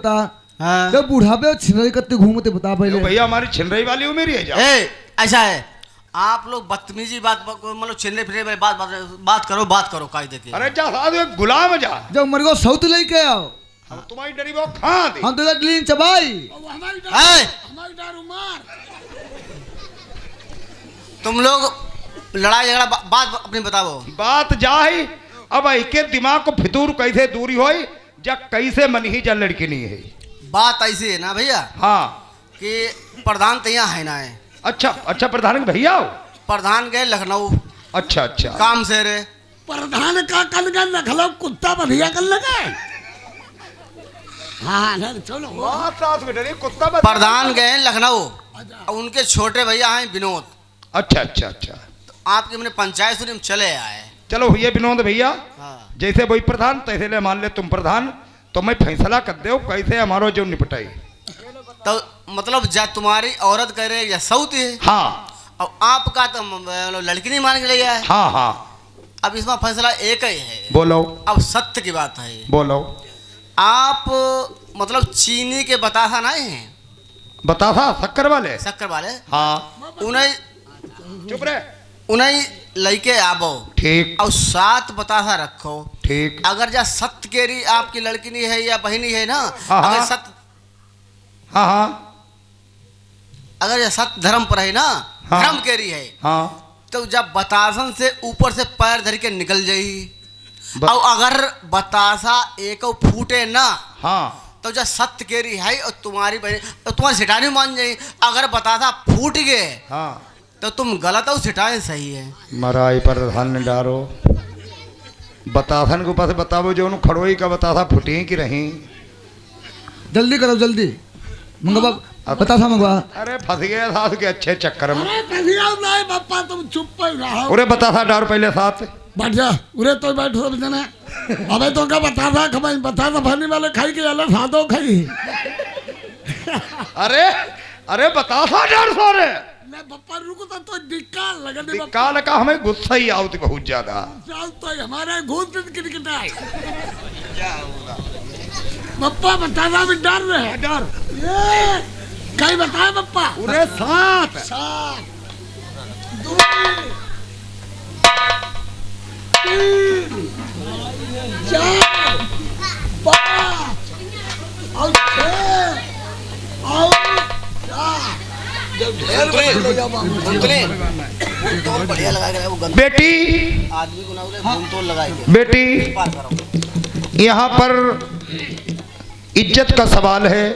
बता। हाँ। तो बुढ़ापे और छिनरी कत्ते घूमते बता पहले। भैया हमारी छिनरई वाली उम्र ही है जा। ऐसा है आप लोग बदतमीजी बात मतलब छिलने फिरने वाली बात करो कायदे की। अरे जा साधु एक गुलाम है जा। जब मर गो सौत लेके आओ। हम तुम्हारी डरी वो खा दे। हम तो लीन चबाई। हमारी डारू मार। तुम लोग लड़ाई झगड़ा बात अपनी बताओ। बात जा ही अब के दिमाग को फितूर कैसे दूरी होई जा कैसे मन ही जा लड़की नहीं है। बात ऐसी है ना भैया। हाँ कि प्रधान तो यहाँ है ना है। अच्छा अच्छा प्रधान के भैया हो। प्रधान गए लखनऊ। अच्छा अच्छा काम से रे। प्रधान का कल का लखनऊ कुत्ता बढ़िया कर लगा। हाँ चलो कुत्ता प्रधान गए लखनऊ और उनके छोटे भैया हैं विनोद। अच्छा अच्छा अच्छा तो आपके मैंने पंचायत सुनी चले आए। चलो भैया विनोद भैया। हाँ। जैसे वही प्रधान तैसे ले मान ले तुम प्रधान तो मैं फैसला कर दे कैसे हमारो जो निपटाई। तो मतलब जा तुम्हारी औरत कह रहे या सऊत है। हाँ और आपका तो लड़की नहीं मान के ले आए। हाँ हाँ अब इसमें फैसला एक ही है। बोलो। अब सत्य की बात है। बोलो। आप मतलब चीनी के बतासा नहीं है। बतासा शक्कर वाले। शक्कर वाले। हाँ उन्हें चुप रहे। उन्हें लड़के आबो। ठीक। और 7 बतासा रखो। ठीक। अगर जा सत्य केरी आपकी लड़की नहीं है या बहनी है ना। हाँ, अगर हाँ। सत्य हाँ हाँ अगर ये सत्य धर्म पर है ना। हाँ। धर्म केरी है। हाँ तो जब बतासन से ऊपर से पैर धर के निकल जाई। और अगर बतासा एक फूटे ना। हाँ तो जब सत्य केरी है और तुम्हारी बहन तो तुम्हारी सिटानी मान जाई। अगर बतासा फूट गए हाँ तो तुम गलत हो सिटाए सही है। मराई प्रधान ने डारो बतासन के ऊपर से बताओ जो खड़ोई का बतासा फुटी की रही। जल्दी करो जल्दी मंगवा बतासा मंगवा। अरे फंस गया साथ के अच्छे चक्कर में। अरे कहिया नहीं पापा तुम चुप पर रहो। उरे बतासा डार पहले साथ बैठ जा उरे तो बैठ सब जने। अबे तो का बतासा खबाई बतासा भानी वाले खाई के अलग सादो खाई। अरे अरे बतासा डार सारे मैं पप्पा रुको तो डिक्का लगा दे। डिक्का लगा हमें गुस्सा ही आवती बहुत ज्यादा। चल तो हमारे घूस किटकिटा है। पप्पा बतासा भी डर रहे हैं। डर ये कहीं बताए पप्पा। उरे साथ 7 2 3 4 5 और 6 और 7 बढ़िया लगाएगा वो बेटी आदमी को ना बोले तो लगाएंगे। बेटी यहाँ पर इज्जत का सवाल है।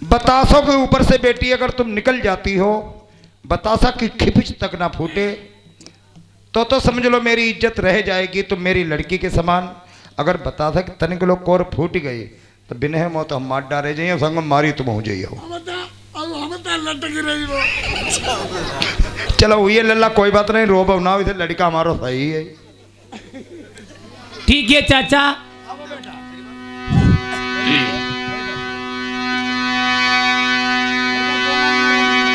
बतासों के ऊपर से बेटी अगर तुम निकल जाती हो बतासा की खिपिच तक ना फूटे तो समझ लो मेरी इज्जत रह जाएगी। तुम मेरी लड़की के समान। अगर बतासा की तनिक लोग कोर फूट गई तो बिना मौत हम मार डाले जाइए संग मारी तुम हो जाइए। चलो ये लल्ला कोई बात नहीं रो बना इसे लड़का हमारा सही है। ठीक है चाचा।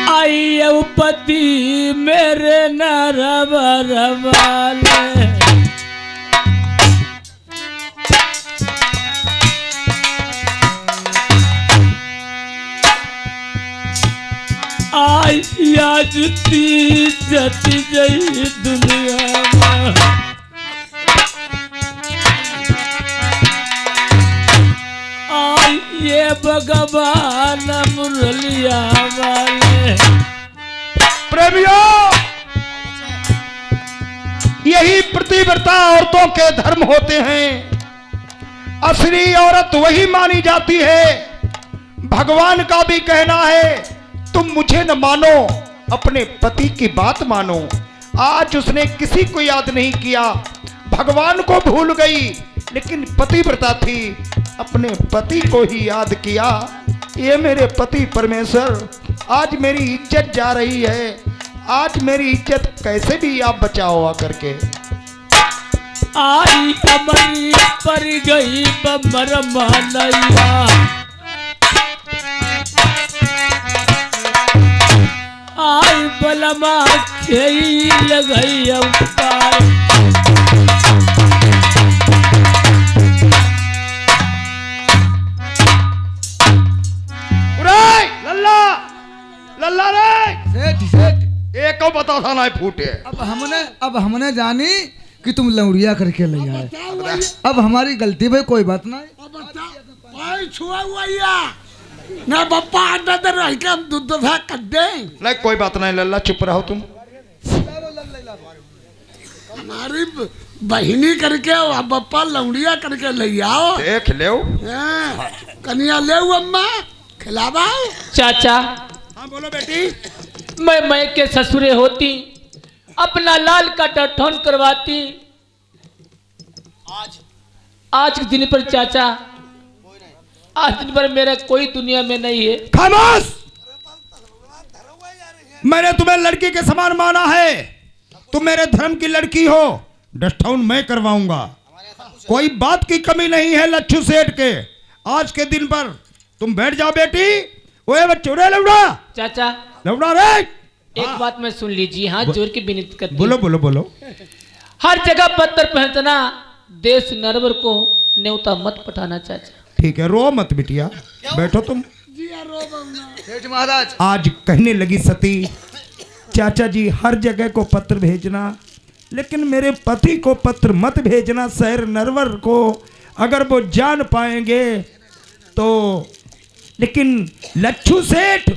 आई पति मेरे नरवर वाले आई आज जती गई दुनिया में। आई ये भगवान मुरलिया वाले। प्रेमियों यही प्रतिव्रता औरतों के धर्म होते हैं। असली औरत वही मानी जाती है। भगवान का भी कहना है तुम मुझे न मानो अपने पति की बात मानो। आज उसने किसी को याद नहीं किया भगवान को भूल गई लेकिन पतिव्रता थी अपने पति को ही याद किया। ये मेरे पति परमेश्वर आज मेरी इज्जत जा रही है। आज मेरी इज्जत कैसे भी आप बचाओ आकर के। आई अमरी पर गई बमर मानैया। आई बलमा खेई लगई अवतार। बतासा ना फूटे। अब हमने जानी कि तुम लौड़िया करके ले आए। अब हमारी गलती भाई, कोई बात नहीं। भाई छुआ हुआ या ना बप्पा अंडा दर रह के हम दूध था कर दे। नहीं कोई बात नहीं लल्ला, चुप रहो तुम। हमारी बहिनी करके और बप्पा लौड़िया करके ले आओ। देख ले कन्या ले अम्मा खिलावा। चाचा, हाँ बोलो बेटी। मैं के ससुरे होती, अपना लाल का डठौन करवाती। आज के दिन पर चाचा, आज दिन पर मेरा कोई दुनिया में नहीं है। खामोश! मैंने तुम्हें लड़की के समान माना है, तुम मेरे धर्म की लड़की हो। डस्टहाउन मैं करवाऊंगा, कोई बात की कमी नहीं है लच्छू सेठ के। आज के दिन पर तुम बैठ जाओ बेटी। ओए बच्चों रे लौड़ा, चाचा लौड़ा रे। एक बात में सुन लीजिए, हाथ जोड़ के विनती करती हूँ। बोलो बोलो बोलो। हर जगह पत्थर पहनना, देश नरवर को न्योता मत पठाना चाचा। ठीक है, रो मत बिटिया, बैठो तुम। सेठ महाराज, आज कहने लगी सती, चाचा जी हर जगह को पत्र भेजना, लेकिन मेरे पति को पत्र मत भेजना शहर नरवर को, अगर वो जान पाएंगे तो। लेकिन लच्छू सेठ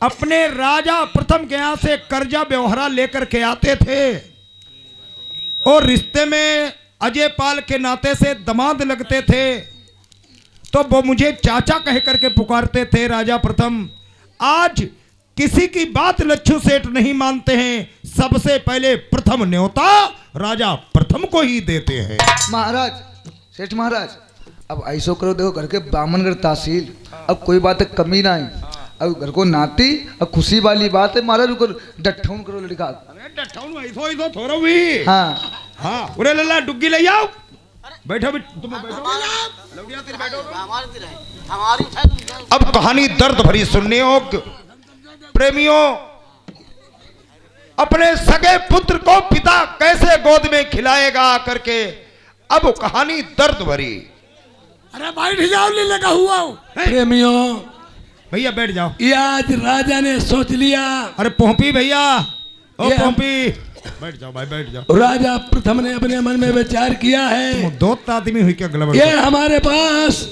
अपने राजा प्रथम के यहाँ से कर्जा व्यवहारा लेकर के आते थे और रिश्ते में अजय पाल के नाते से दमाद लगते थे, तो वो मुझे चाचा कह करके पुकारते थे राजा प्रथम। आज किसी की बात लच्छू सेठ नहीं मानते हैं, सबसे पहले प्रथम न्योता राजा प्रथम को ही देते हैं। महाराज, सेठ महाराज, अब ऐसो करो, देखो घर के बामनगढ़ तहसील, अब कोई बात कमी नहीं। अब घर को नाती, अब खुशी वाली बात है महाराज, डट्ठौन करो लड़का। थोड़ा भी हाँ हाँ, उरे लल्ला डुग्गी ले आओ। बैठो तुम बैठो। अब कहानी दर्द भरी सुनने होगी प्रेमियों। अपने सगे पुत्र को पिता कैसे गोद में खिलाएगा करके, अब कहानी दर्द भरी। अरे बैठ जाओ, ले लगा हुआ हूँ। प्रेमियों, भैया बैठ जाओ। ये आज राजा ने सोच लिया। अरे पोंपी भैया, ओ ये पोंपी बैठ जाओ भाई, बैठ जाओ। राजा प्रथम ने अपने मन में विचार किया है, दो आदमी हुई क्या गलबड़। ये हमारे पास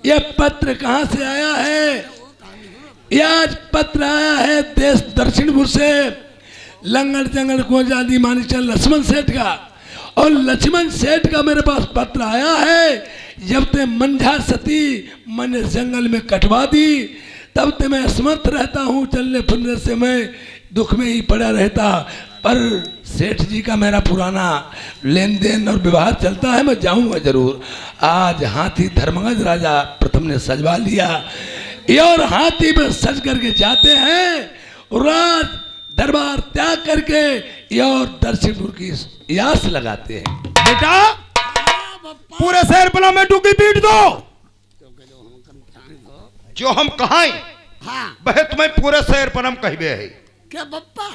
ये पत्र कहाँ से आया है? ये आज पत्र आया है देश दक्षिणपुर से, लंगड़ जंगड़ को जादी मानी चल लक्ष्मण सेठ का। और लक्ष्मण सेठ का मेरे पास पत्र आया है, जब ते मंझा सती मैंने जंगल में कटवा दी, तब ते मैं असमर्थ रहता हूँ, चलने फिरने से मैं दुख में ही पड़ा रहता। पर सेठ जी का मेरा पुराना लेन देन और विवाह चलता है, मैं जाऊंगा जरूर। आज हाथी धर्मगज राजा प्रथम ने सजवा लिया, ये और हाथी में सज करके जाते हैं, राज दरबार त्याग करके ये और दर्शनपुर की यास लगाते हैं। बेटा पूरे शहर पला में डुगी पीट दो, जो हम कहां हाँ वह तुम्हें पूरे शहर पर हम कहबे है। क्या बप्पा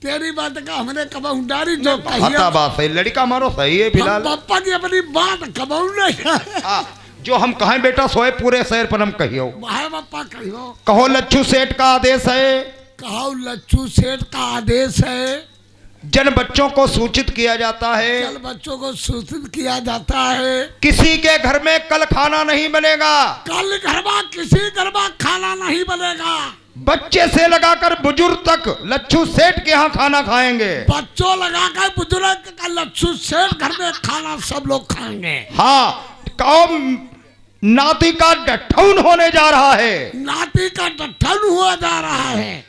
तेरी बात का हमने कबाऊ डारी जो हता बात है, लड़का मारो सही है फिलहाल। बप्पा की अपनी बात कबाऊ नहीं। जो हम कहें बेटा सोए पूरे शहर पर हम कहियो। भाई बप्पा कहियो। कहो लच्छू सेठ का आदेश है, कहो लच्छू सेठ का आदेश है, जन बच्चों को सूचित किया जाता है, कल बच्चों को सूचित किया जाता है, किसी के घर में कल खाना नहीं बनेगा, कल घर में किसी घर में खाना नहीं बनेगा, बच्चे से लगाकर बुजुर्ग तक लच्छू सेठ के यहाँ खाना खाएंगे। बच्चों लगाकर बुजुर्ग का लच्छू सेठ घर में खाना सब लोग खाएंगे। हाँ, कहो नाती का डठौन होने जा रहा है, नाती का डठौन हुआ जा रहा है,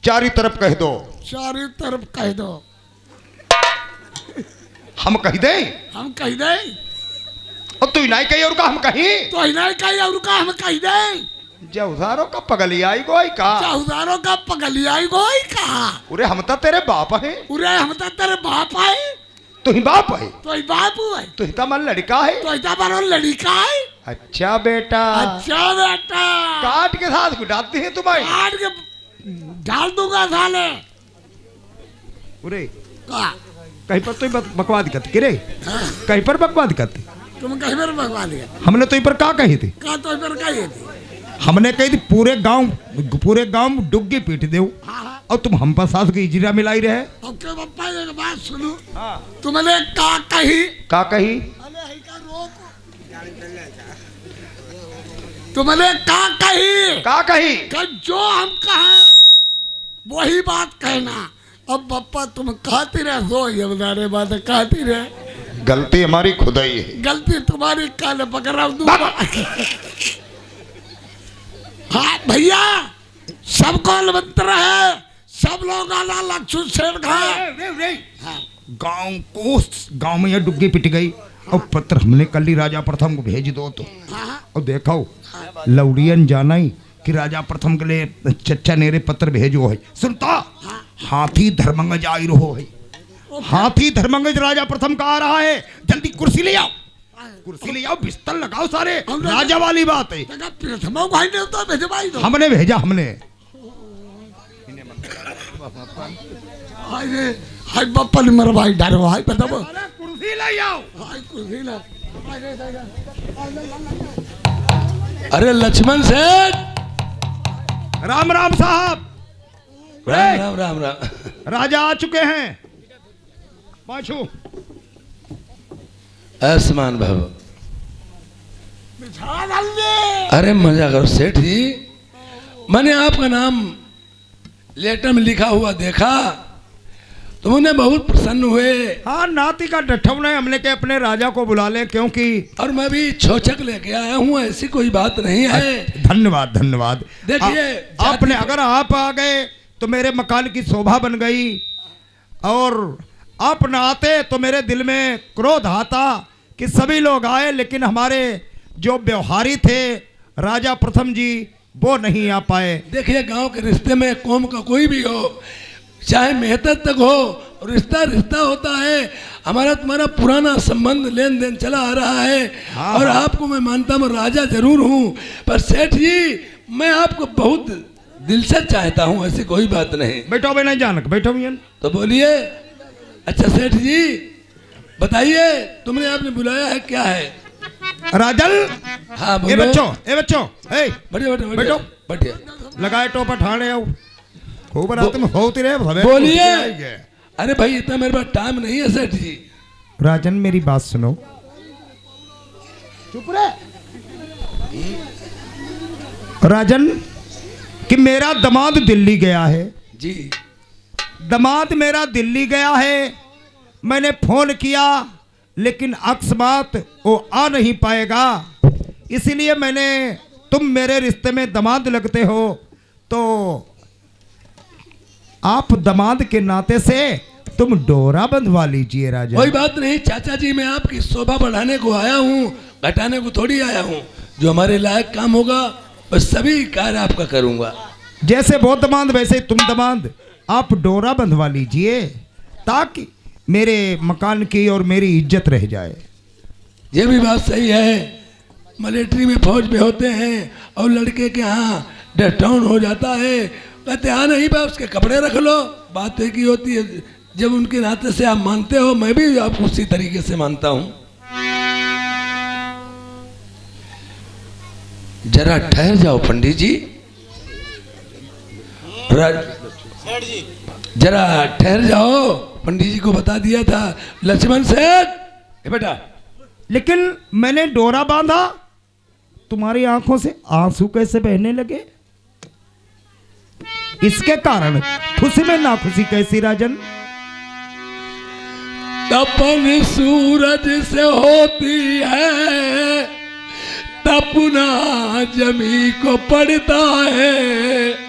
चारों तरफ कह दो। चारों तरफ कह दो। हम कह दें, हम कह दें और तू नहीं कही और का हम कहीं, तो नहीं कही और का हम कह दें। जौसारों का पगली आई गोई का, चौधारों का पगलियाई गोई कहा। उरे हम तो तेरे बाप है, उरे हम तो तेरे बाप है, तू ही बाप है, तो ही बाप है, तू ही तो मन लड़का है। तो इतना बड़ा लड़का है। अच्छा बेटा, अच्छा बेटा, काट के साथ गुटाती है तुम्हें, काट के डाल दूंगा साले। उरे का कहीं पर तो बकवाद करती कि रे, कहीं पर बकवाद करती। तुम कहीं पर भगवा दिया, हमने तो पर का कही थी, का तो पर कही थी। हमने कही थी पूरे गांव में डुग्गी पीट दे और तुम हम पर सास की इजरा मिलाई रहे। ओके पप्पा एक बात सुनो। तुमने का कही तुमने का कही कि जो हम कहें वही बात कहना। अब पप्पा तुम कहती रहे सो ये बता बात कहती रहे। गलती हमारी खुदाई है। गलती तुम्हारी काले पकड़ा दूंगा। हाँ भैया सबको मंत्र है, सब लोग आना लक्ष्मण शेर खा। गांव में यह डुग्गी पिट गई और पत्र हमने कल ही राजा प्रथम को भेज दो तो और देखो लौड़ियन जाना ही कि राजा प्रथम के लिए चच्चा नेरे पत्र भेजो है। सुनता हाथी धर्मंगज आई रहो है। हाथी धर्मंगज राजा प्रथम का आ रहा है। जल्दी कुर्सी ले आओ, कुर्सी ले आओ, बिस्तर लगाओ सारे। राजा वाली बात है। भाई ने तो भेजवाई दो। हमने भेजा हमने। हाय बापा ने मेरा भाई डर भाई पता वो कुर्सी ले आओ। हाय कुर्सी ला। अरे लक्ष्मण सेठ, राम राम साहब। राम राम राम राम। राजा आ चुके हैं। पाछू आसमान भव। अरे मजा करो सेठ जी, मैंने आपका नाम लेटर में लिखा हुआ देखा तो उन्हें बहुत प्रसन्न हुए। हाँ नाती का डठौना है, हमने के अपने राजा को बुला ले क्योंकि और मैं भी छोचक लेके आया हूँ, ऐसी कोई बात नहीं है। धन्यवाद धन्यवाद। देखिए आपने अगर आप आ गए तो मेरे मकान की शोभा बन गई और आप न आते तो मेरे दिल में क्रोध आता कि सभी लोग आए लेकिन हमारे जो व्यवहारी थे राजा प्रथम जी वो नहीं आ पाए। देखिए गांव के रिश्ते में कौम का कोई भी हो, चाहे मेहतर तक हो, रिश्ता रिश्ता होता है। हमारा तुम्हारा पुराना संबंध लेन देन चला आ रहा है। हाँ, और हाँ। आपको मैं मानता हूँ राजा जरूर हूँ, पर सेठ जी मैं आपको बहुत दिल से चाहता हूँ, ऐसी कोई बात नहीं। बैठो भाई नहीं जानक बैठो भैया। तो बोलिए। अच्छा सेठ जी बताइए, तुमने आपने बुलाया है क्या है? राजल हाँ ए बोलो। बच्चों ए बैठिए बैठो। बैठिए। लगाए टोपा ठाणे आओ खूब रात में होती रहे। बोलिए। अरे भाई इतना मेरे पास टाइम नहीं है सेठ जी। राजन मेरी बात सुनो। चुप रहे। राजन कि मेरा दामाद दिल्ली गया है। जी दामाद मेरा दिल्ली गया है। मैंने फोन किया लेकिन अकस्मात वो आ नहीं पाएगा, इसीलिए मैंने तुम मेरे रिश्ते में दामाद लगते हो तो आप दामाद के नाते से तुम डोरा बंधवा लीजिए। राजा कोई बात नहीं चाचा जी, मैं आपकी शोभा बढ़ाने को आया हूँ, घटाने को थोड़ी आया हूँ। जो हमारे लायक काम होगा बस सभी कार्य आपका करूँगा। जैसे वो दामाद वैसे तुम दामाद, आप डोरा बंधवा लीजिए ताकि मेरे मकान की और मेरी इज्जत रह जाए। ये भी बात सही है। मिलिट्री में फौज में होते हैं और लड़के के यहाँ डेथ डाउन हो जाता है, कहते हाँ नहीं बा उसके कपड़े रख लो। बात एक ही होती है, जब उनके नाते से आप मानते हो मैं भी आपको उसी तरीके से मानता हूँ। जरा ठहर जाओ पंडित जी। जरा ठहर जाओ, पंडित जी को बता दिया था लक्ष्मण सेठ। बेटा लेकिन मैंने डोरा बांधा, तुम्हारी आंखों से आंसू कैसे बहने लगे? इसके कारण खुशी में नाखुशी कैसी राजन? तपन सूरज से होती है, तपना जमी को पड़ता है।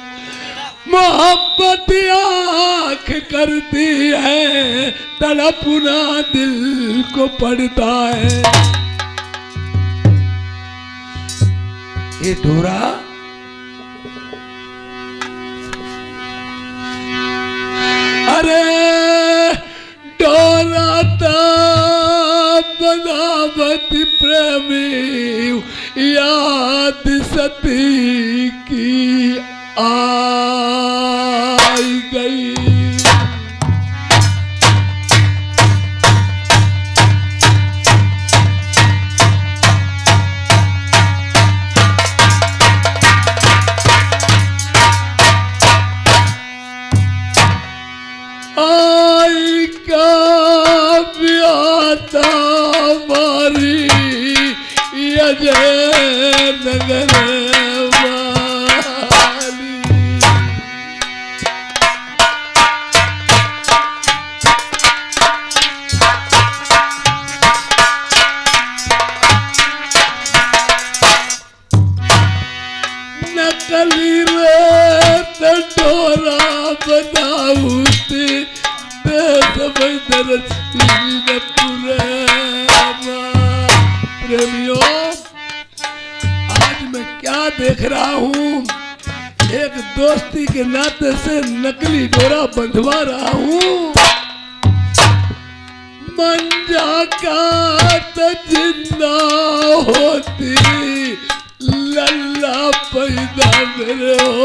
मोहब्बत आँख करती है, तड़पना दिल को पड़ता है। ये डोरा अरे डोरा बनावत प्रेमी याद सती की आई गई। नगर वाली। नकली रेत डोरा बनाउती प्रेमियों, आज मैं क्या देख रहा हूँ, एक दोस्ती के नाते से नकली डोरा बंधवा रहा हूँ। मंजा का तो जिंदा होती लल्ला पैदा मेरे हो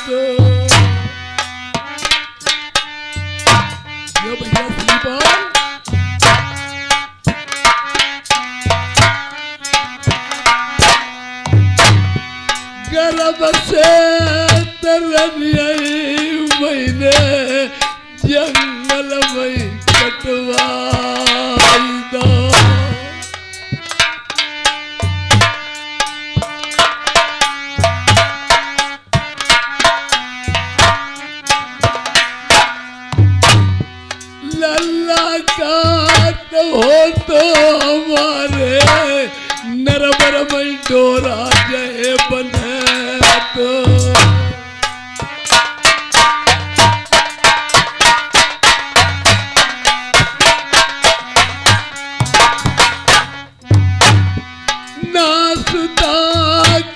तो यो भैया श्रीपाल गर्भ से तरबियई मैंने जंगल में कटवाई दो। लल्ला का हो तो हमारे नरबर में डोरा जय बने तो नाश्ता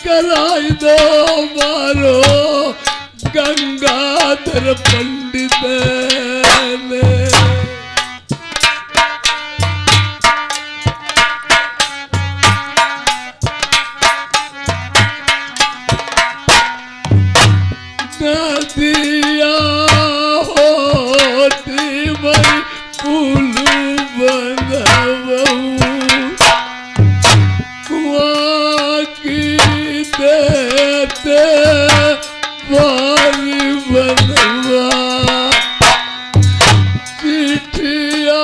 कराई दो मारो गंगाधर पंडित ने। नदिया होती मैं पुलू बनवाऊं, कुआं की देते पानी बनवा, चिट्ठिया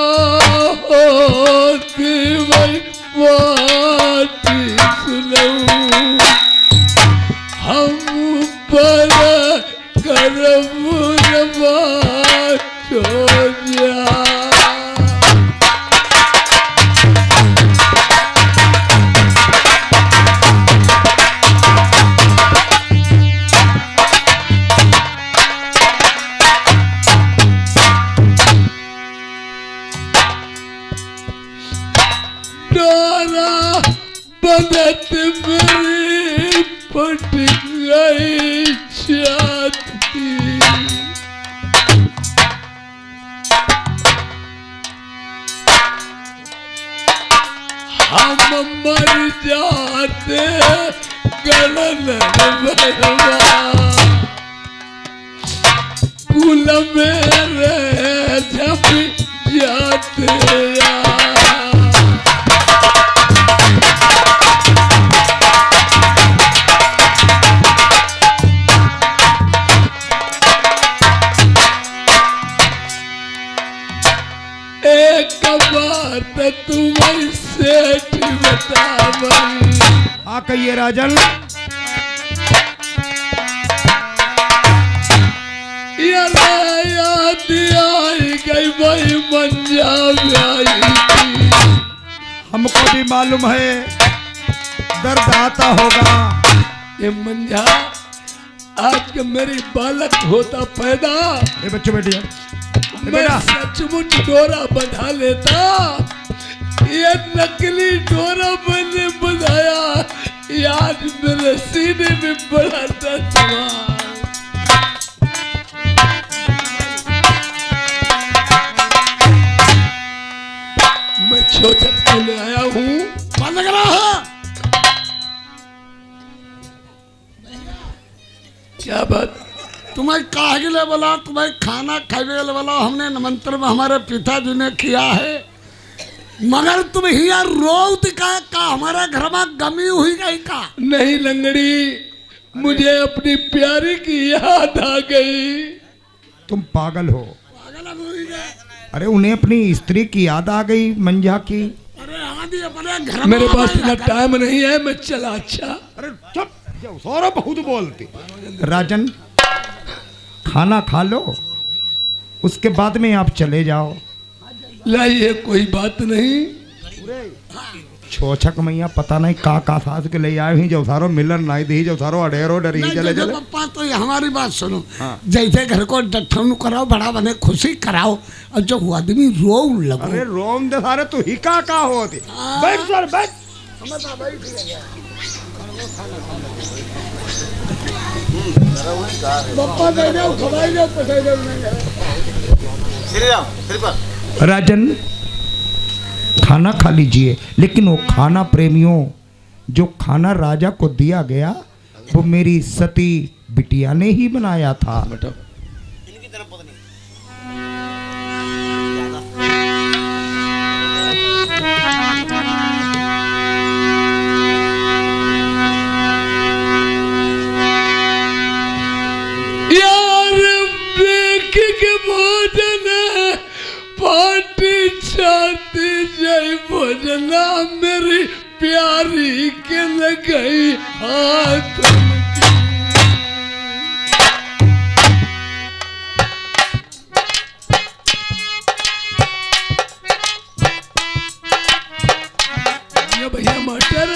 होती मैं पाती सुनाऊं, हम पर करम रमा छोड़िया। डोरा बंधत मेरी पट गई छाती, हम मर जाते गलन भरवा, कुल मेरे झप जाते तुम्हें सेठ बता भाई। हाँ कहिए राजन। याद आई गई भाई मंजा ब्याई थी, हमको भी मालूम है दर्द आता होगा। ये मंजा आज के मेरी बालक होता पैदा, ये बच्चों बैठिए, मैं सचमुच डोरा बंधा लेता। ये नकली डोरा मैंने बंधाया, ये आज मेरे सीने में बड़ा दर्द हुआ। मैं छोचत को ले आया हूँ, बंद करा है। क्या बात? तुम्हें काहे के लिए बोला, तुम्हें खाना खाने के लिए बोला, हमने निमंत्रण में हमारे पिताजी ने किया है, मगर तुम हिया रोती का हमारे घर में गमी हुई गई का? नहीं लंगड़ी, मुझे अपनी प्यारी की याद आ गई। तुम पागल हो। पागल हो गए? अरे उन्हें अपनी स्त्री की याद आ गई मंजा की। अरे हाँ शादी अपने घर मेरे में पास हमारी इतना रखा। टाइम नहीं है, मैं चला। अच्छा अरे चुप जाओ, सारा बहुत बोलती। राजन खाना खा लो, उसके बाद में आप चले जाओ। लाइए, कोई बात नहीं। छोछक मैया पता नहीं का सास के ले आए ही, जो सारो मिलन नहीं दी, जो सारो अडेरो डरी नहीं, चले देखो चले। पप्पा तो ये हमारी बात सुनो। हाँ। जैसे घर को डठन कराओ, बड़ा बने खुशी कराओ, और जो आदमी रो लगो। अरे रोम दे सारे तू ही का होती। बैठ सर बैठ। पप्पा दे जाओ, खवाई जाओ, पसाई जाओ। राजन खाना खा लीजिए, लेकिन वो खाना प्रेमियों, जो खाना राजा को दिया गया वो मेरी सती बिटिया ने ही बनाया था। यार देख के भोजन पार्टी छाती जय भोजना मेरी प्यारी के लगई हाथ। ये भैया मास्टर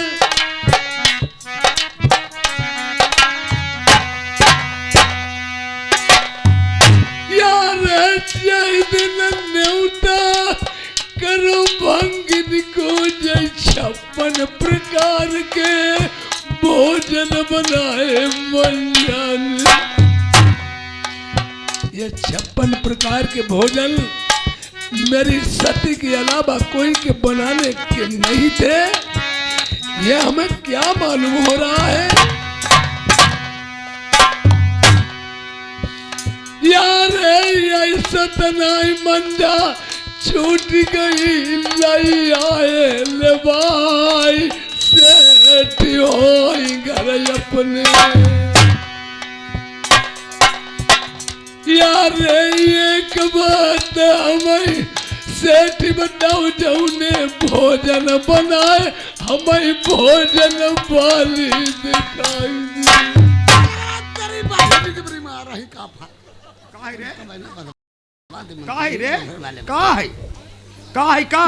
न्योता करो भंगिन को जय 56 प्रकार के भोजन बनाए मंजन। ये 56 प्रकार के भोजन मेरी सती के अलावा कोई के बनाने के नहीं थे। ये हमें क्या मालूम हो रहा है? यार ऐसा तनाई मंजा छूट गई लई आए ले भाई सेठ होई घर अपने। यार एक बात हमें सेठ बताओ, जौने भोजन बनाए हमें भोजन वाली दिखाई दी। तेरी बात की बड़ी मार रही का फा।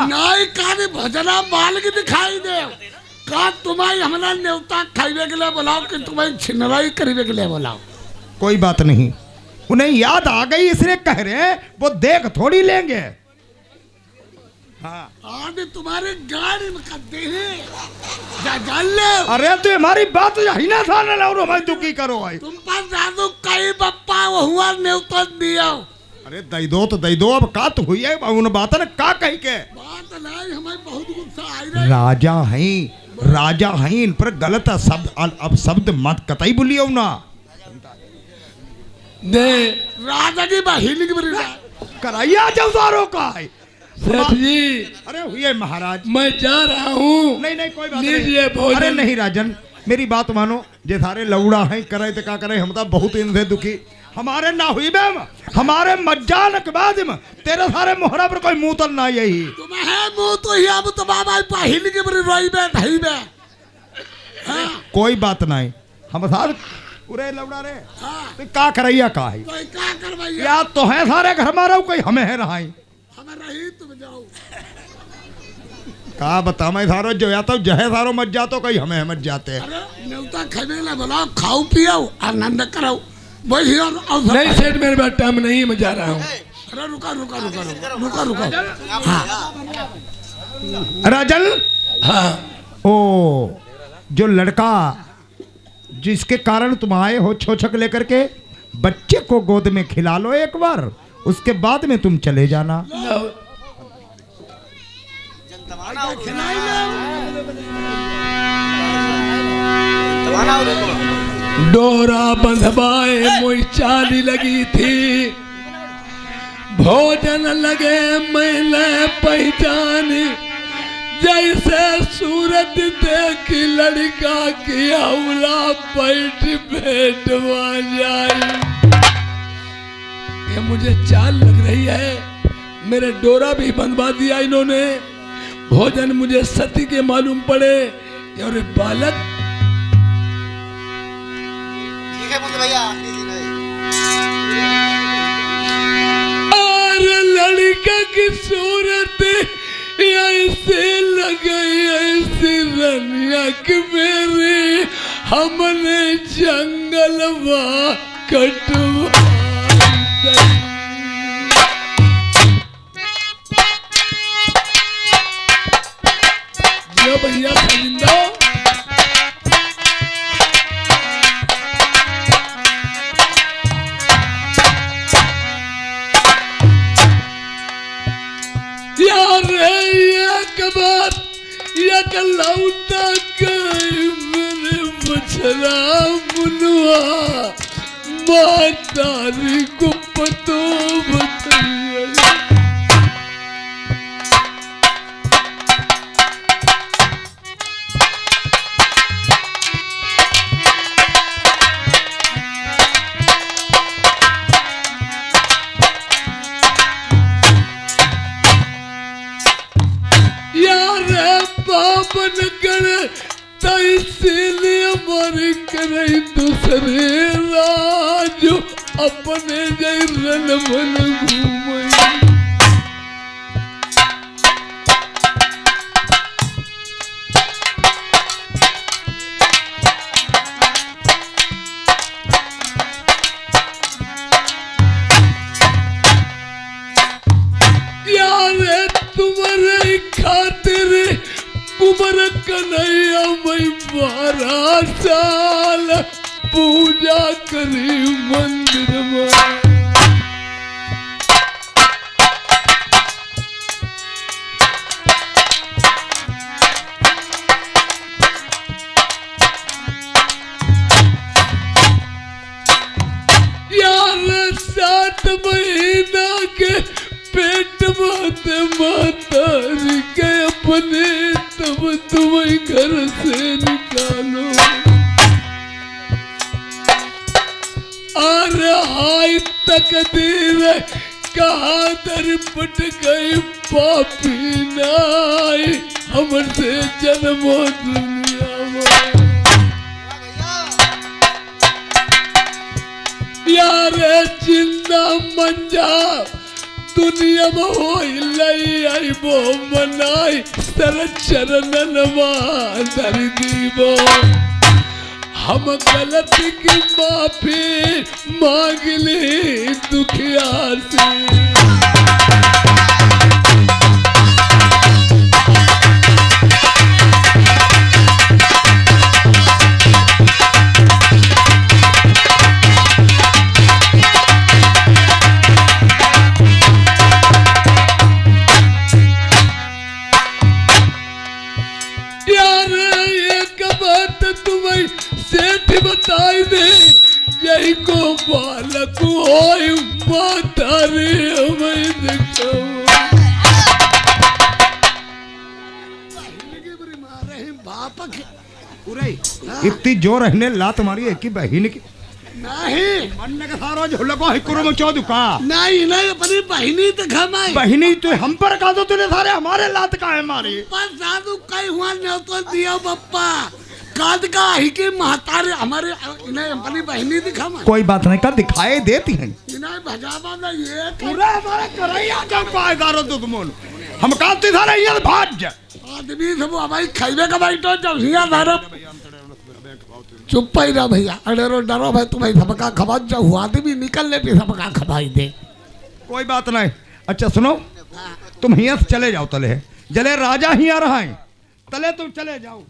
नहीं कानी भजना बाल की दिखाई दे का तुम्हारी हमारा न्योता खाइबे के लिए बुलाओ कि तुम्हारी छिनराई करीबे के लिए बुलाओ। कोई बात नहीं, उन्हें याद आ गई इसलिए कह रहे हैं, वो देख थोड़ी लेंगे। हाँ। आज तुम्हारी गाड़ी में करते हैं जान ले। अरे तो हमारी बात ही ना था ना, और हमारी दुखी करो भाई। तुम पास जादू कई बप्पा वो हुआ न्योता दिया। अरे दई दो तो दई दो, अब का तो हुई है उन बात ने का कही के बात नहीं, हमें बहुत गुस्सा आई रही। राजा हैं इन पर गलत शब्द अब शब्द मत कतई बोलियो ना। दे राजा की बहिनी की बड़ी कराइया जौसारों का है सेठ जी। अरे हुए महाराज, मैं जा रहा हूँ। नहीं कोई बात लीजिए नहीं। भोजन। अरे नहीं राजन, मेरी बात मानो, जे सारे लौड़ा हैं करे तो क्या करे, हम तो बहुत इनसे दुखी। हमारे ना हुई बेम, हमारे मज्जान के बाद में तेरे सारे मोहरा पर कोई मुंह तल ना यही। तुम्हें मुंह तो ही अब तो बाबा बहिनी की बड़ी रोई बे ढई बे। कोई बात नहीं, हम साथ पूरे लौड़ा रे। हाँ। तो का करैया का है कोई क्या करवाइए? या तो है सारे घर मारो, कोई हमें है रहा हमें रही तुम जाओ। का बता मैं सारो जो या तो जहे सारो मत जातो, कहीं हमें मत जाते हैं। अरे न्योता खाने ला बुलाओ, खाओ पियो आनंद करो, वही और नहीं सेठ, मेरे पास टाइम नहीं, मैं जा रहा हूँ। अरे रुका। हाँ राजन, हाँ ओ जो लड़का जिसके कारण तुम आए हो छोछक लेकर के, बच्चे को गोद में खिला लो एक बार, उसके बाद में तुम चले जाना। डोरा बंधवाए मोई चाली लगी थी, भोजन लगे मैंने पहचानी, जैसे सूरत देखी लड़का की हौला पैठ भेटवा जाए। ये मुझे चाल लग रही है, मेरे डोरा भी बंधवा दिया इन्होंने, भोजन मुझे सती के मालूम पड़े और ये बालक ठीक है मुझे भैया अरे लड़का की सूरत ऐसे लगी ऐसी रनिया की मेरी हमने जंगलवा कटवा जो भैया खरीदो यार एक बार एक लौटा गई मेरे बछड़ा मुनुआ मातारी को पतो बताइए पावन करे तैसीलिए मरी करे दूसरे राज अपने जय रन मन घूमे यार तुम्हारे खातिर कुमार कन्हैया मैं 12 साल पूजा करी मंदिर में यार 7 महीना के पेट माते मातारी के अपने तब तुम्हें घर से निकालो अरे हाय तकदीर कहाँ दरपट गई पापी नाई हमसे जन्मो दुनिया में यार जिंदा मंजा दुनिया में हो आई वो मनाई सर चरणनवा धर दीबो हम गलती की माफी मांग ली दुखिया से बताई दे यही को बालक हो माता रे हमें देखो बाप इतनी जोर रहने लात मारी है कि बहन की नहीं मन का सारा झोला को हिकुरो में चौदह का नहीं नहीं अपनी बहनी तो घमाई बहनी तो हम पर का दो तूने सारे हमारे लात का है मारी पर साधु कई हुआ न तो दिया बप्पा काद का ही के महतारे हमारे इन्हें अपनी बहनी दिखामा कोई बात नहीं कर दिखाए देती हैं इन्हें भजावा ना ये पूरा हमारे करैया जब पाएदारो दुश्मन हम काते सारे ये भाग जा आदमी सब हमारी खाइबे का भाई तो जब हिया धारो चुप ही रहा भैया अरे डरो भाई तुम्हें सबका खबा जाओ आदमी निकलने भी सबका खबाई दे कोई बात नहीं अच्छा सुनो तुम हिया से चले जाओ तले जले राजा ही आ रहा है तले तुम चले जाओ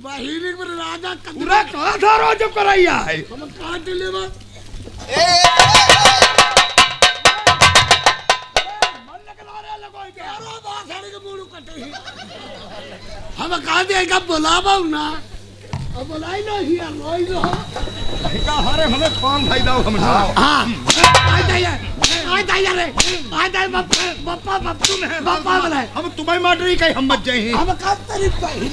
बहिनी पर राजा पूरा कहाँ था रोज जब करैया है हम कहाँ चले बा हम कहाँ दे का बुलावा ना अब बुलाई लो ही लोई लो हमारे हमें कौन भाई दाओ हम हाँ आ जाइए रे आ जाइए बप्पा बप्पा बुलाए हम तुम्हें मार रही कहीं हम मत जाए हम कहाँ तेरी बहिनी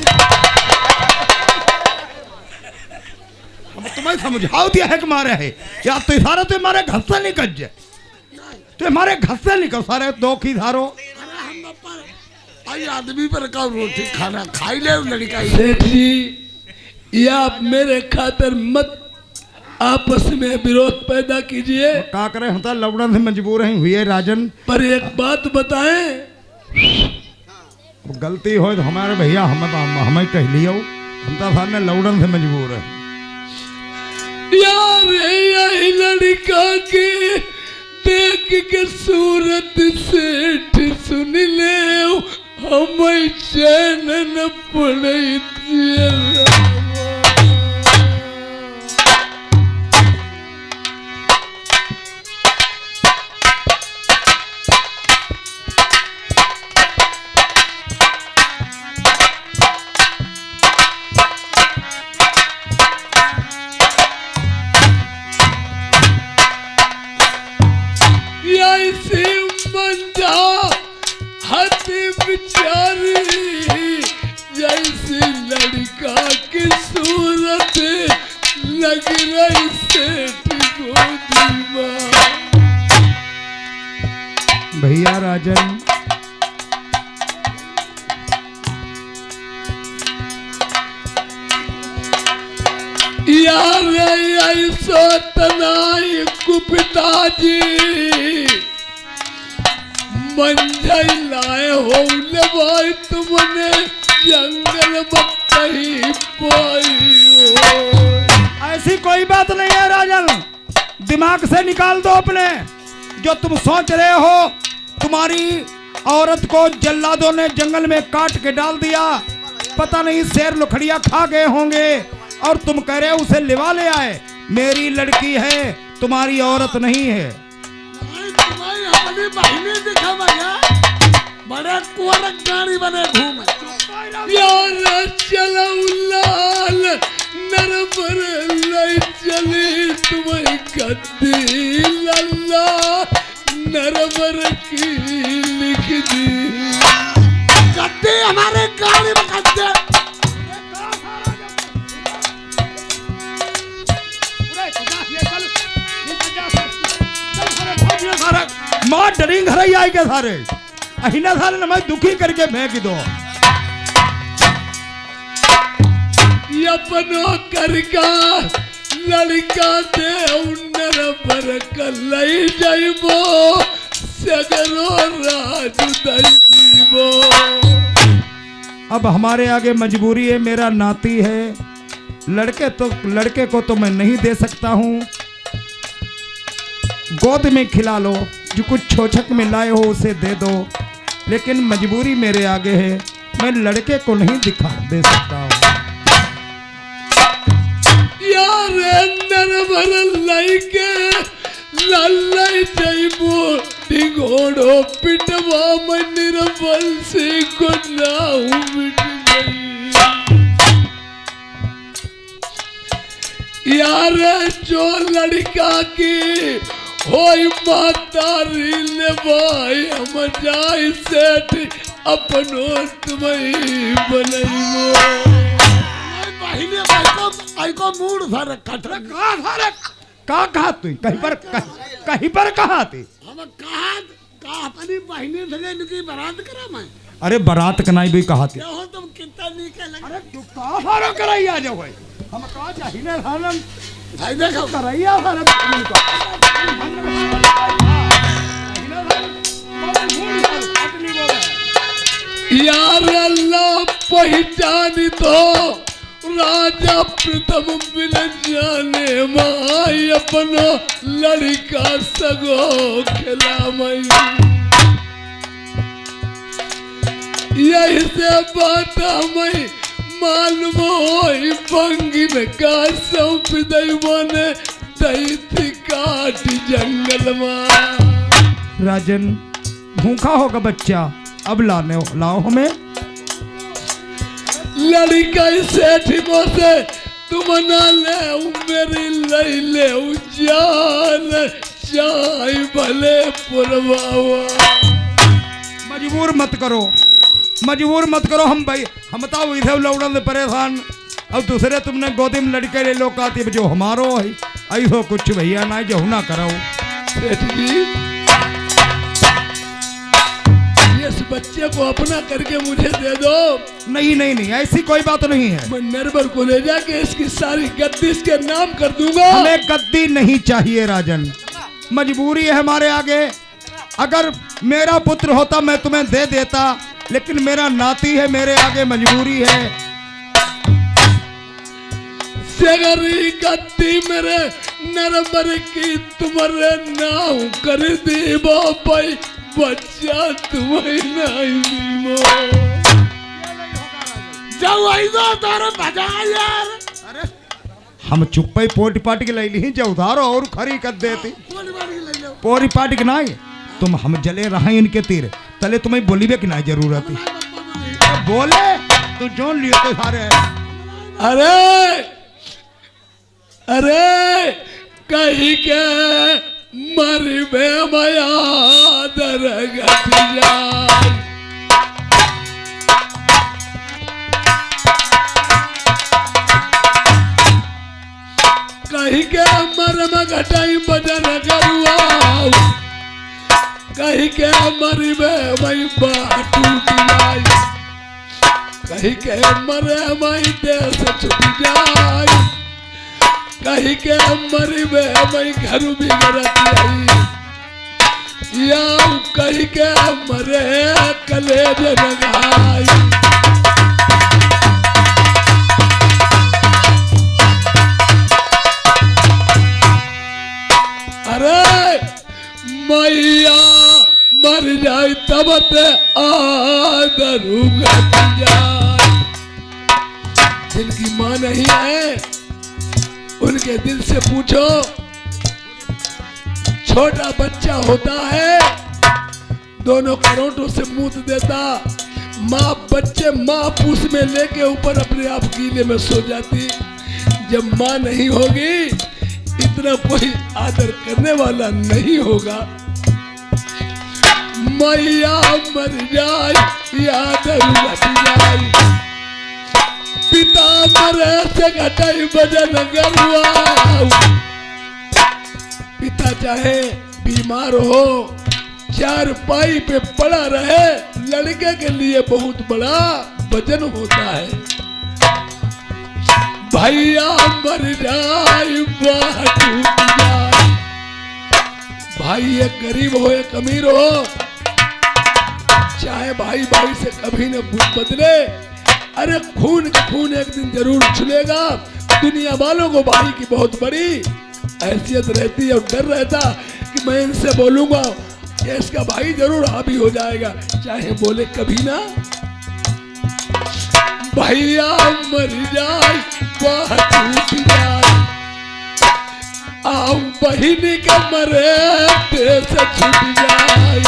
हम तुम्हें समझाओ दिया है कि मारे है या तो सारा तो हमारे घर से निकल जाए तो हमारे घर से निकल सारे दो की धारो भाई आदमी पर का रोटी खाना खाई ले लड़का ही। सेठ जी, ये आप मेरे खातिर मत आपस में विरोध पैदा कीजिए। का करे, हम तो लौड़न से मजबूर हैं हुए राजन। पर एक बात बताएं, गलती हो तो हमारे भैया हमें कह लियो, हम तो सामने लौड़न से मजबूर है। यार यही लड़का के देख के सूरत सेठ सुन ले, हमें चैन न पड़े। ऐसे मंजा हद बिचारी, जैसे लड़का की सूरत लग रही सेठ को दीवार। भैया राजन, यार ऐसो तनाई कुपिताजी मंझई लाए हो ले भाई, तुमने जंगल में कहीं पाई हो। ऐसी कोई बात नहीं है राजन, दिमाग से निकाल दो अपने जो तुम सोच रहे हो। तुम्हारी औरत को जल्लादों ने जंगल में काट के डाल दिया, पता नहीं शेर लुखड़िया खा गए होंगे, और तुम कह रहे हो उसे लिवा ले आए। मेरी लड़की है, तुम्हारी औरत नहीं है। तुम्हारी अपनी बहनी दिखा भैया, बड़े कुंवर गाड़ी बने घूमे। यार चलो लाल नरबर लई चली तुम्हें गद्दी लल्ला नरबर की लिख दी। गद्दी हमारे गाड़ी में गद्दे। मां डरी घर ही आई के सारे अहिना सारे न मैं दुखी करके फेंक दो। अपनो करका लड़का दे उन्नर पर कलई जाइबो, सगरो राज दईबो। अब हमारे आगे मजबूरी है, मेरा नाती है, लड़के को तो मैं नहीं दे सकता हूँ। गोद में खिला लो, जो कुछ छोछक में लाए हो उसे दे दो, लेकिन मजबूरी मेरे आगे है, मैं लड़के को नहीं दे सकता हूँ। यार नरबर लईके लल्लाई जाइबो, ढिगोड़ो पिटवा में निर्बल से को नाऊ मिट गई। यार जो लड़का की होई मातारी ले भाई, हम जाई सेठ अपनो तुम्हें बनइबो। बहनी आई को मूड भर कट कहा तू कहीं पर कहा थी? हम कहा अपनी बहनी से इनकी बारात करा मैं। अरे बारात कनाई भी कहा थी। हो तुम कितना नीचे लगे। अरे तू कहा फारो कराई आ जाओ भाई, हम कहा चाहिए हालन भाई देखो कराइया फारो यार अल्लाह पहचानी तो राजा प्रथम बिन जाने माई, अपनो लड़का सगो खिला मई। यही से बात हमें मालूम होई, बंगिन का सौंप दैवाने दैती काट जंगल में। राजन भूखा होगा बच्चा, अब लाओ हमें। लड़का सेठ से तुम ना ले मेरी लई ले जान, चाय भले पुरवावा। मजबूर मत करो हम भाई, हम तो इधर लौड़न से परेशान। अब दूसरे तुमने गोदी में लड़के ले लो काती जो हमारो है, ऐसो कुछ भैया ना जो ना करो। सेठ जी ये इस बच्चे को अपना करके मुझे दे दो। नहीं नहीं नहीं, ऐसी कोई बात नहीं है। मैं नरबर को ले जाके इसकी सारी गद्दी इसके नाम कर दूंगा। हमें गद्दी नहीं चाहिए राजन, मजबूरी है हमारे आगे। अगर मेरा पुत्र होता मैं तुम्हें दे देता, लेकिन मेरा नाती है, मेरे आगे मजबूरी है। सगरी गद्दी मेरे नरबर की तुम्हारे नाम कर दी बापाई, बच्चा तुम्हें नहीं दीमो। जब ऐसा तारे बजा यार, हम चुप्पे पोटी पाटी के ली जो उधारो और खरी कर देती पोरी पाटी के नहीं। तुम हम जले रहे इनके तीर तले, तुम्हें बोलीबे की नहीं जरूरत है। बोले तू जो लियो तो सारे। अरे अरे कहीं के मरी बे मया दरगत जाए, कहीं के मर में घटाई बजन करुआ, कहीं के मरी में मई बाटू जाए, कहीं के मरे मई देश छुट जाए, कहीं के मरी में मई घर बिगड़त आई, या कहीं के मरे कलेज नगाई। अरे मैया मर जाए तब ते आदरू घट जाए। जिनकी मां नहीं है उनके दिल से पूछो। छोटा बच्चा होता है, दोनों करोटों से मूत देता, माँ बच्चे माँ पूछ में लेके ऊपर अपने आप गीले में सो जाती। जब माँ नहीं होगी इतना कोई आदर करने वाला नहीं होगा। मैया मर जाए याद घट जाए, पिता मरे से घटाई बजन गरुआ। पिता चाहे बीमार हो, चार पाई पे पड़ा रहे, लड़के के लिए बहुत बड़ा वजन होता है। भैया मर जाए बाह टूट जाए, भाई एक गरीब हो एक अमीर हो, चाहे भाई भाई से कभी न बदले। अरे खून का खून एक दिन जरूर छुलेगा। दुनिया वालों को भाई की बहुत बड़ी हैसियत रहती है और डर रहता कि मैं इनसे बोलूंगा ये इसका भाई जरूर हावी हो जाएगा, चाहे बोले कभी ना। भैया मर जाए बाह टूट जाए, आओ बहिनी के मरे देश छूट जाए।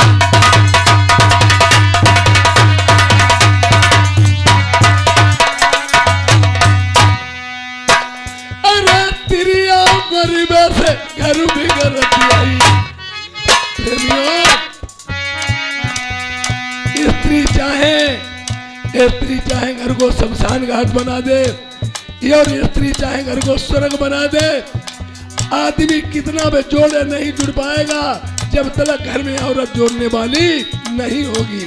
गरीबे से घर बिगड़ आई। स्त्री चाहे घर को शमशान घाट बना दे, और स्त्री चाहे घर को स्वर्ग बना दे। आदमी कितना भी जोड़े नहीं जुड़ पाएगा जब तक घर में औरत जोड़ने वाली नहीं होगी।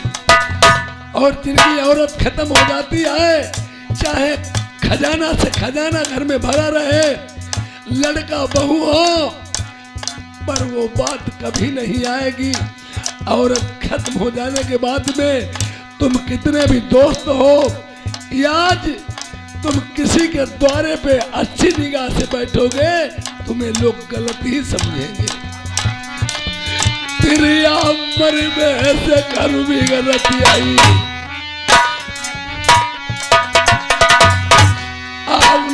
और जिनकी औरत खत्म हो जाती है, चाहे खजाना से खजाना घर में भरा रहे, लड़का बहू हो, पर वो बात कभी नहीं आएगी। औरत खत्म हो जाने के बाद में तुम कितने भी दोस्त हो, आज तुम किसी के द्वारे पे अच्छी निगाह से बैठोगे, तुम्हें लोग गलत ही समझेंगे। प्रिया मर में से घर भी गलत आई,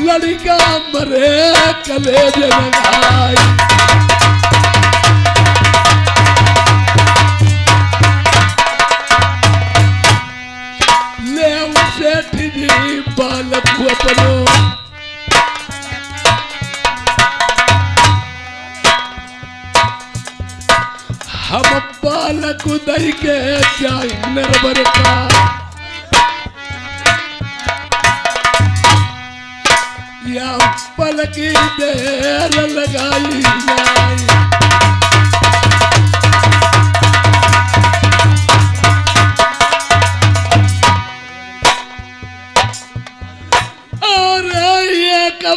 लड़का मरे कलेज लगाई। ले सेठ जी बालक अपनो, हम बालक दही के जाए नरबर का। या पलकी देर लगाई जाए,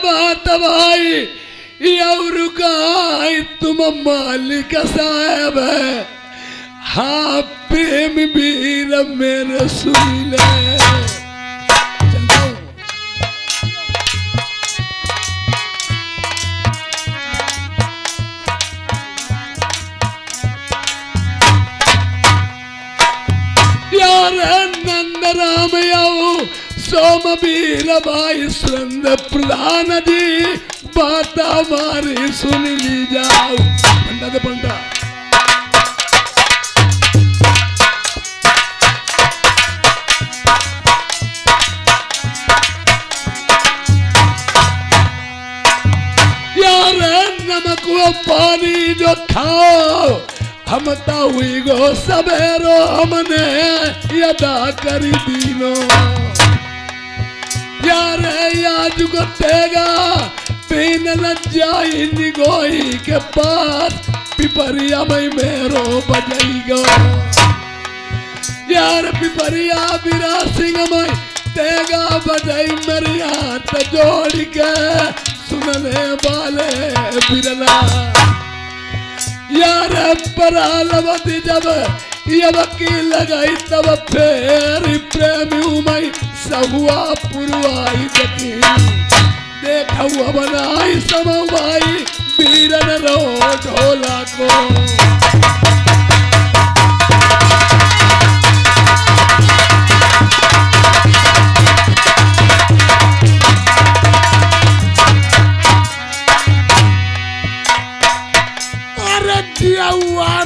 बात भाई और का तुम मालिक साहब हाँ प्रेम वीर मेरे सुन ले। नंद राम आओ सोमवीर भाई सुरंद प्रधान जी बात हमारी सुन ली जाओ। पंडा दे पंडा यार नमक वो पानी जो खाओ हम हुई गो सबेरो हमने यदा करी दीनो यार याद को तेगा पीन लज्जाई निगोई के पास पिपरिया में मेरो बजाईगो यार पिपरिया बिरा सिंह में तेगा बजाई मेरी हाथ जोड़ के सुनने वाले बिरला यार परालवती जब ये वकील लगाई तब फिर प्रेमी मई सहुआ पुरवाई जती देखा हुआ बनाई समवाई बीरन रो ढोला को।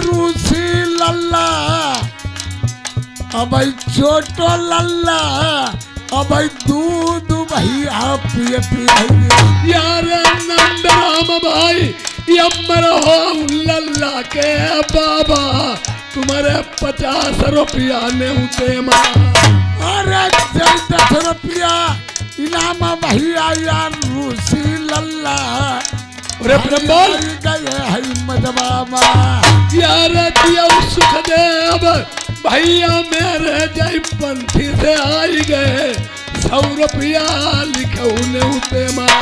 रूसी लल्ला अब छोटो लल्ला अब दूध भैया पिए पिए यार नंद राम भाई यमर हो लल्ला के बाबा तुम्हारे 50 रुपया ने उते माँ। अरे 10 रुपया इनाम भैया यार रूसी लल्ला गए है मजबामा यार दिया सुख देव भैया मेरे जय पंथी से आई गए 100 रुपया लिखे उते माँ।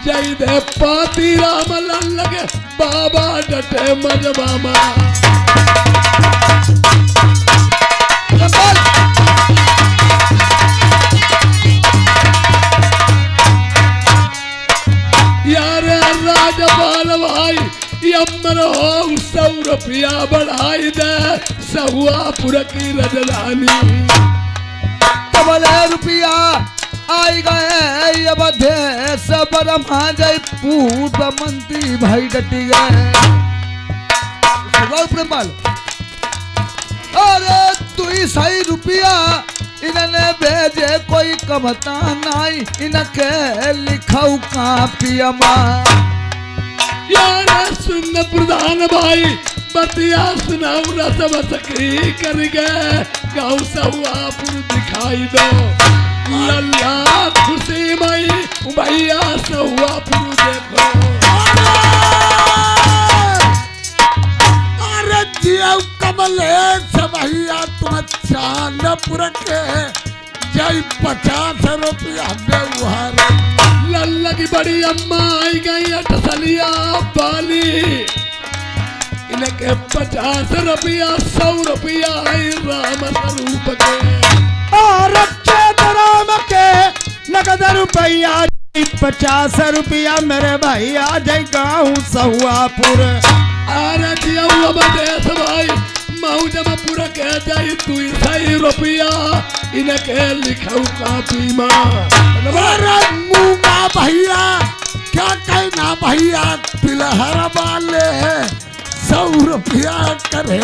जय दे पाती राम लगे बाबा डटे मजबामा। यार राजपाल भाई यमर हो 100 रुपया बढ़ाई दे सहुआपुर की रजधानी। डबल रुपया आई गए अब देश बरमा जय पूर्व मंत्री भाई डटी गए। प्रेमपाल अरे तू ही सही रुपया इन्हें भेजे कोई कमता नहीं इनके लिखाऊ कापिया माँ। यार सुन प्रधान भाई बतिया सुनाऊ रस बसकी कर गए गाँव सहुआपुर दिखाई दो लल्ला खुशी मई भैया सहुआपुर देखो। अरे जिया कमलेश भैया तुम चांदपुर के जय 50 रुपया व्यवहार लल्ला की बड़ी अम्मा आई गई अटसलिया बाली इनके 50 रुपया 100 रुपया आई राम स्वरूप के और राम के नगद रुपया 50 रुपया मेरे भैया जय गाँव सहुआपुर। अरे जिया देश भाई मऊजमपुर के जाई तू 100 रुपया इनके लिखाऊ कापी माँ। अरे मुंगा भैया क्या कहना भैया तिलहर वाले 100 रुपया करे